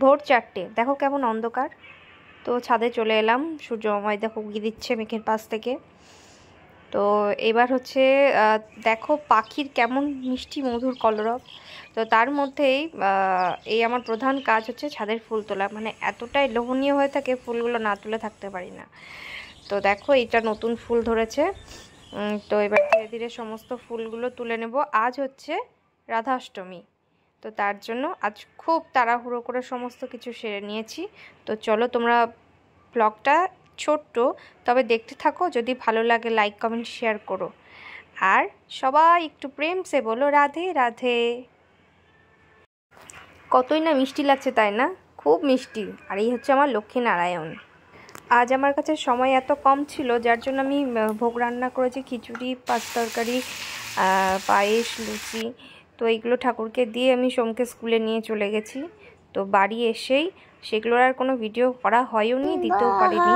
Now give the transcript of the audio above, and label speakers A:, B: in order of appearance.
A: ভোর 4টে, দেখো কেমন অন্ধকার। তো ছাদে চলে এলাম, সূর্যময় দেখো উগি দিচ্ছে মেঘের পাশ থেকে। তো এবার হচ্ছে দেখো পাখির কেমন মিষ্টি মধুর কলরব। তো তার মধ্যেই এই আমার প্রধান কাজ হচ্ছে ছাদের ফুল তোলা, মানে এতটাই লোভনীয় হয়ে থাকে ফুলগুলো, না তুলে থাকতে পারি না। তো দেখো এটা নতুন ফুল ধরেছে। তো এবার ধীরে ধীরে সমস্ত ফুলগুলো তুলে নেব। আজ হচ্ছে রাধাষ্টমী, তো তার জন্য আজ খুব তাড়াহুড়ো করে সমস্ত কিছু সেরে নিয়েছি। তো চলো তোমরা ব্লগটা ছোট্ট, তবে দেখতে থাকো, যদি ভালো লাগে লাইক কমেন্ট শেয়ার করো, আর সবাই একটু প্রেম সে বলো রাধে রাধে। কতই না মিষ্টি লাগছে তাই না, খুব মিষ্টি। আর এই হচ্ছে আমার লক্ষ্মীনারায়ণ। আজ আমার কাছে সময় এত কম ছিল, যার জন্য আমি ভোগ রান্না করেছি, খিচুড়ি, পাঁচ তরকারি, পায়েস, লুচি। তো এইগুলো ঠাকুরকে দিয়ে আমি সোমকে স্কুলে নিয়ে চলে গেছি। তো বাড়ি এসেই সেগুলোর আর কোনো ভিডিও করা হয়ওনি, দিতেও পারিনি।